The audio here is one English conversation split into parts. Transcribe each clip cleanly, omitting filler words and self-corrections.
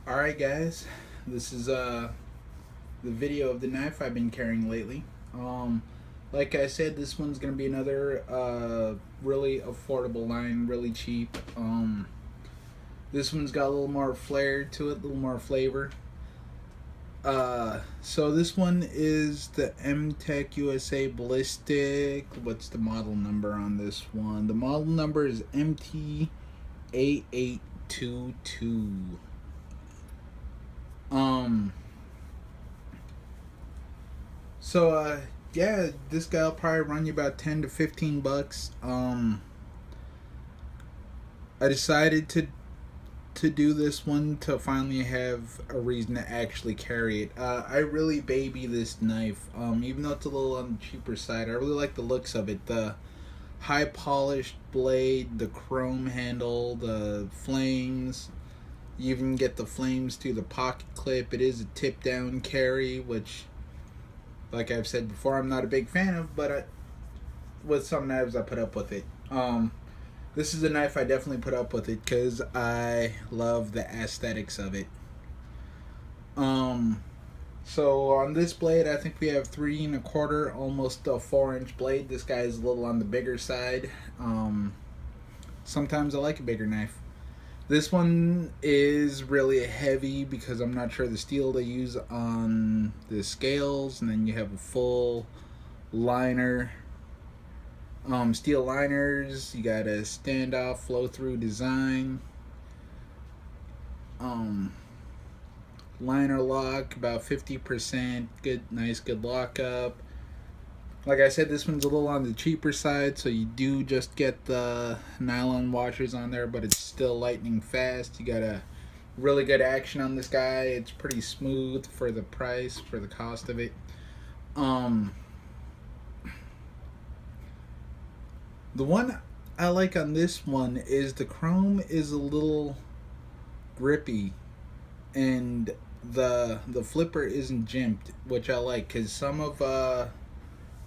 Alright guys, this is the video of the knife I've been carrying lately. Um like I said, this one's gonna be another really affordable line, really cheap. This one's got a little more flair to it, a little more flavor. So this one is the M-Tech USA Ballistic. What's the model number on this one? The model number is MT8822. Um So yeah, this guy will probably run you about 10 to 15 bucks. I decided to do this one to finally have a reason to actually carry it. I really baby this knife. Even though it's a little on the cheaper side, I really like the looks of it. The high polished blade, the chrome handle, the flames. You even get the flames through the pocket clip. It is a tip down carry, which, like I've said before, I'm not a big fan of, but with some knives I put up with it. This is a knife I definitely put up with it because I love the aesthetics of it. Um, so on this blade, I think we have 3 1/4, almost a 4-inch blade. This guy is a little on the bigger side. Sometimes I like a bigger knife. This one is really heavy because I'm not sure the steel they use on the scales, and then you have a full liner, steel liners. You got a standoff flow through design, um, liner lock about 50%. Good, nice, good lockup. Like I said, this one's a little on the cheaper side, so you do just get the nylon washers on there, but it's still lightning fast. You got a really good action on this guy. It's pretty smooth for the price, for the cost of it. Um, the one I like on this one is the chrome is a little grippy, and the flipper isn't jimped, which I like because some of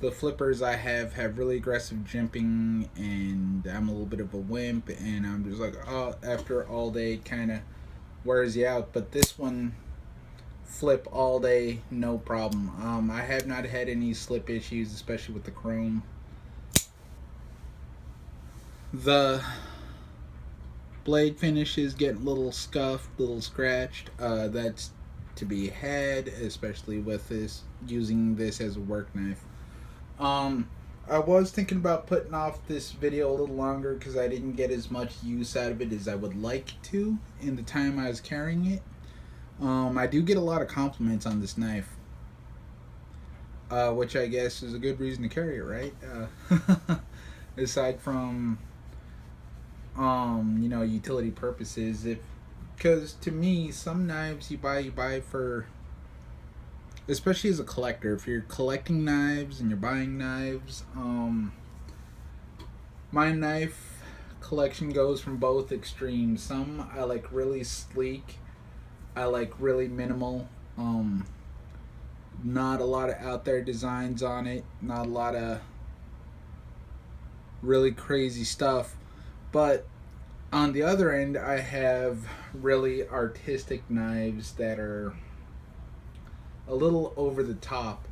the flippers I have really aggressive jimping, and I'm a little bit of a wimp, and I'm just like, oh, after all day, it kind of wears you out. But this one, flip all day, no problem. I have not had any slip issues, especially with the chrome. The blade finish is getting a little scuffed, a little scratched. That's to be had, especially with this, using this as a work knife. Um, I was thinking about putting off this video a little longer because I didn't get as much use out of it as I would like to in the time I was carrying it. I do get a lot of compliments on this knife, which I guess is a good reason to carry it, right? Aside from, utility purposes, if because to me, some knives you buy for, especially as a collector, if you're collecting knives and you're buying knives, my knife collection goes from both extremes. Some I like really sleek, I like really minimal, not a lot of out there designs on it, not a lot of really crazy stuff. But on the other end, I have really artistic knives that are a little over the top.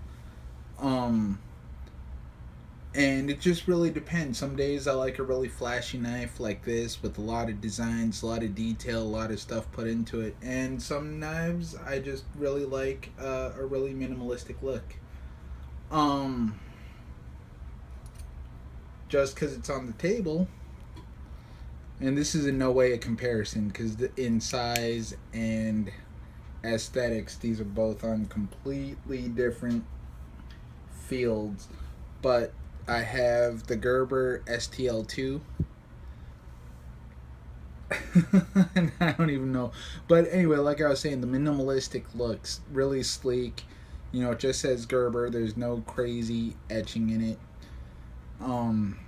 Um, and it just really depends. Some days I like a really flashy knife like this with a lot of designs, a lot of detail, a lot of stuff put into it. And some knives I just really like a really minimalistic look. Um, just because it's on the table, and this is in no way a comparison because in size and aesthetics, these are both on completely different fields. But I have the Gerber STL2. And I don't even know. But anyway, like I was saying, the minimalistic looks really sleek. It just says Gerber. There's no crazy etching in it. Um,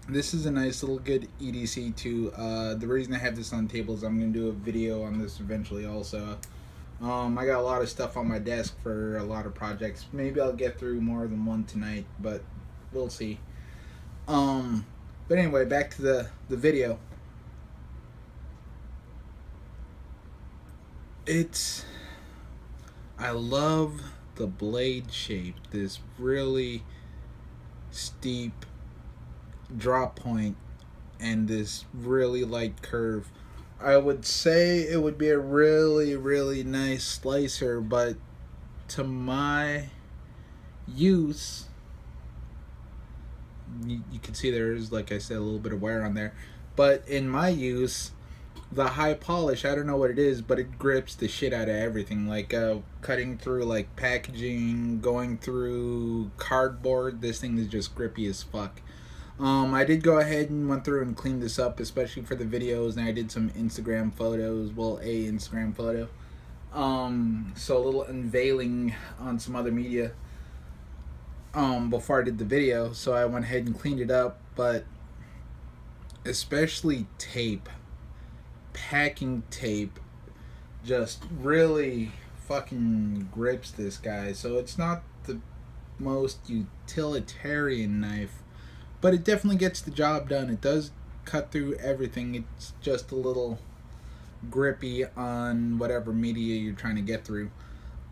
this is a nice little good EDC too. The reason I have this on the table is I'm going to do a video on this eventually also. I got a lot of stuff on my desk for a lot of projects. Maybe I'll get through more than one tonight, but we'll see. But anyway, back to the video. it's I love the blade shape. This really steep drop point and this really light curve. I would say it would be a really, really nice slicer, but to my use, you can see there is, like I said, a little bit of wear on there. But in my use, the high polish, I don't know what it is, but it grips the shit out of everything. Like cutting through like packaging, going through cardboard, this thing is just grippy as fuck. I did go ahead and went through and cleaned this up, especially for the videos, and I did some Instagram photos. Well, a Instagram photo. So a little unveiling on some other media. Before I did the video, so I went ahead and cleaned it up. But especially tape, packing tape, just really fucking grips this guy. So it's not the most utilitarian knife, but it definitely gets the job done. It does cut through everything. It's just a little grippy on whatever media you're trying to get through.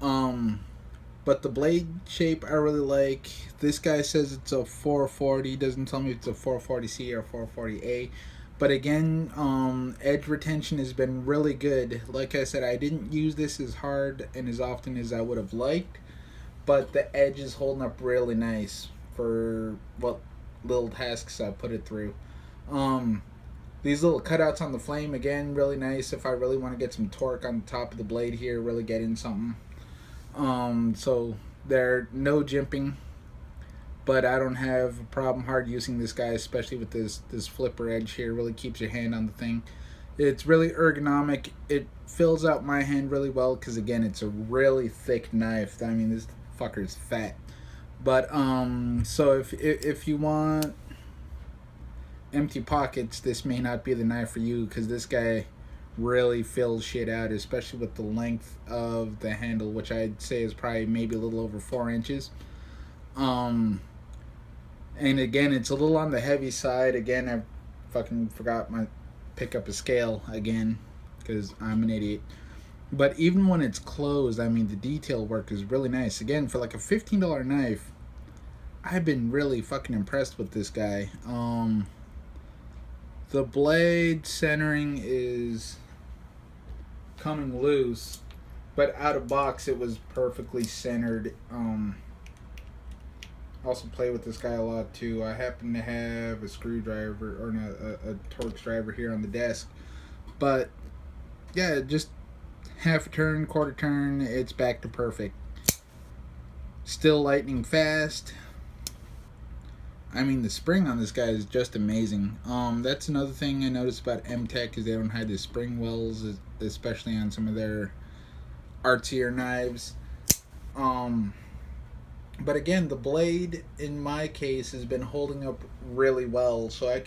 But the blade shape I really like. This guy says it's a 440. Doesn't tell me if it's a 440C or 440A. But again, edge retention has been really good. Like I said, I didn't use this as hard and as often as I would have liked, but the edge is holding up really nice for what little tasks I put it through. These little cutouts on the flame, again, really nice if I really want to get some torque on the top of the blade here, really get in something. So they're no jimping, but I don't have a problem hard using this guy, especially with this flipper edge here. Really keeps your hand on the thing. It's really ergonomic. It fills out my hand really well because, again, it's a really thick knife. I mean, this fucker's fat. But so if you want empty pockets, this may not be the knife for you, because this guy really fills shit out, especially with the length of the handle, which I'd say is probably maybe a little over 4 inches. And again, it's a little on the heavy side. Again, I fucking forgot my pick up a scale again because I'm an idiot. But even when it's closed, I mean, the detail work is really nice. Again, for like a $15 knife, I've been really fucking impressed with this guy. The blade centering is coming loose, but out of box it was perfectly centered. Also play with this guy a lot too. I happen to have a screwdriver, or not, a Torx driver here on the desk. But yeah, just half a turn, quarter turn, it's back to perfect. Still lightning fast. I mean, the spring on this guy is just amazing. That's another thing I noticed about M-Tech is they don't have the spring wells, especially on some of their artsier knives. But again, the blade in my case has been holding up really well. So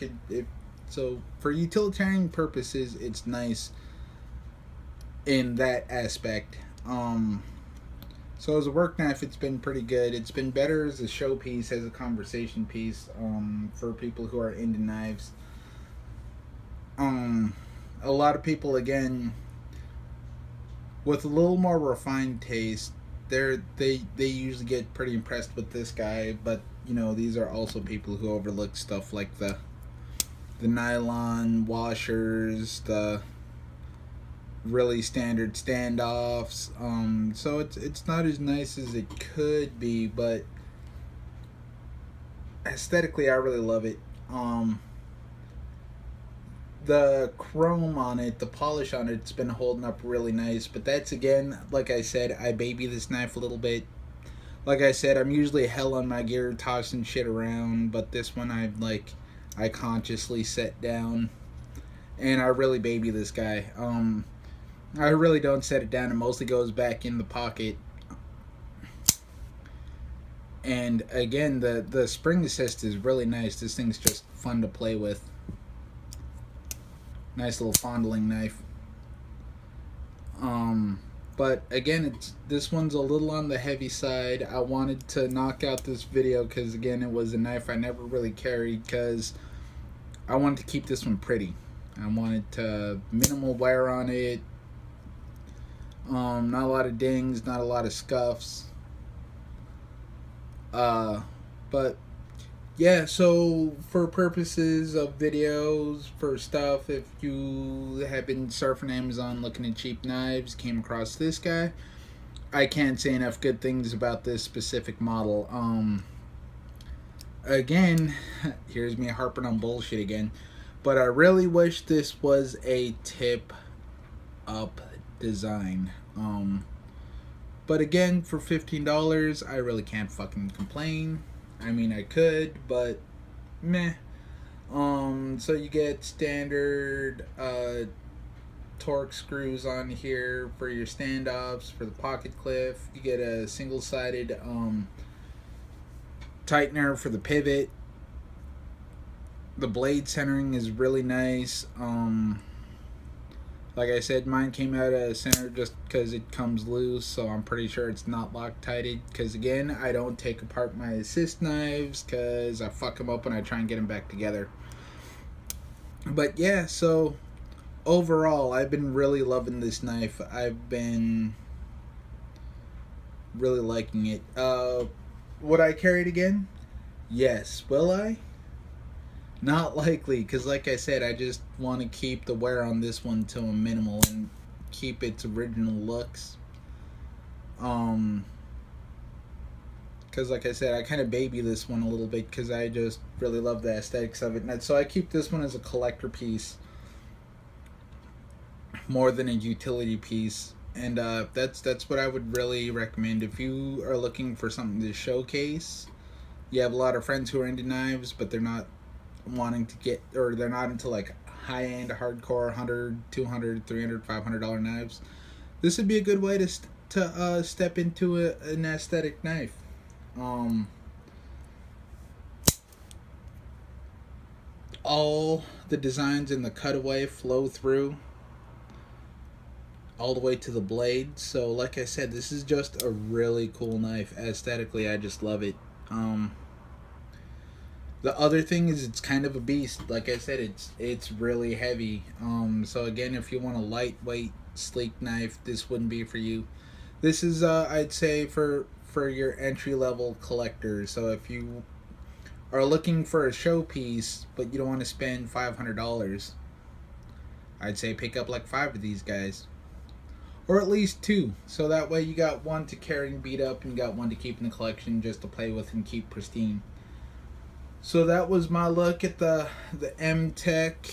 so for utilitarian purposes, it's nice in that aspect. So as a work knife, it's been pretty good. It's been better as a showpiece, as a conversation piece, for people who are into knives. A lot of people, again, with a little more refined taste, they usually get pretty impressed with this guy. But you know, these are also people who overlook stuff like the nylon washers, the really standard standoffs. So it's not as nice as it could be, but aesthetically I really love it. The chrome on it, the polish on it's been holding up really nice, but that's, again, like I said, I baby this knife a little bit. Like I said, I'm usually hell on my gear, tossing shit around, but this one I consciously set down, and I really baby this guy. I really don't set it down. It mostly goes back in the pocket. And again, the spring assist is really nice. This thing's just fun to play with. Nice little fondling knife. But again, this one's a little on the heavy side. I wanted to knock out this video because, again, it was a knife I never really carried because I wanted to keep this one pretty. I wanted to minimal wear on it. Not a lot of dings, not a lot of scuffs. But yeah, so for purposes of videos, for stuff, if you have been surfing Amazon looking at cheap knives, came across this guy, I can't say enough good things about this specific model. Again, here's me harping on bullshit again, but I really wish this was a tip up design. But again, for $15, I really can't fucking complain. I mean, I could, but meh. So you get standard torque screws on here for your standoffs, for the pocket cliff. You get a single-sided tightener for the pivot. The blade centering is really nice. Like I said, mine came out of center just because it comes loose, so I'm pretty sure it's not Loctited. Because again, I don't take apart my assist knives because I fuck them up when I try and get them back together. But yeah, so overall, I've been really loving this knife. I've been really liking it. Would I carry it again? Yes. Will I? Not likely, because like I said, I just want to keep the wear on this one to a minimal and keep its original looks. Because like I said, I kind of baby this one a little bit because I just really love the aesthetics of it. And so I keep this one as a collector piece more than a utility piece. And that's what I would really recommend. If you are looking for something to showcase, you have a lot of friends who are into knives, but they're not wanting to get, or they're not into like high-end hardcore $100, $200, $300, $500 knives, this would be a good way to step into an aesthetic knife. All the designs in the cutaway flow through all the way to the blade, so like I said, this is just a really cool knife. Aesthetically, I just love it. The other thing is it's kind of a beast. Like I said, it's really heavy. So again, if you want a lightweight, sleek knife, this wouldn't be for you. This is I'd say for your entry level collector. So if you are looking for a showpiece but you don't want to spend $500, I'd say pick up like 5 of these guys, or at least 2. So that way you got one to carry and beat up, and you got one to keep in the collection just to play with and keep pristine. So that was my look at the M-Tech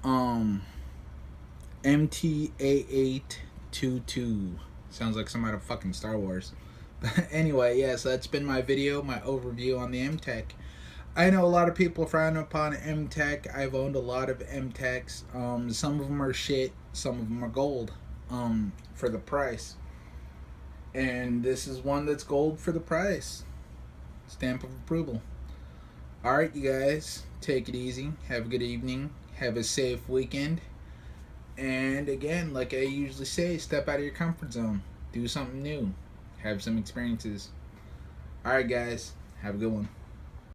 MTA822. Sounds like some out of fucking Star Wars. But anyway, yeah, so that's been my video, my overview on the M-Tech. I know a lot of people frown upon M-Tech. I've owned a lot of M-Techs. Some of them are shit, some of them are gold for the price. And this is one that's gold for the price. Stamp of approval. Alright, you guys, take it easy. Have a good evening. Have a safe weekend. And again, like I usually say, step out of your comfort zone. Do something new. Have some experiences. Alright, guys, have a good one.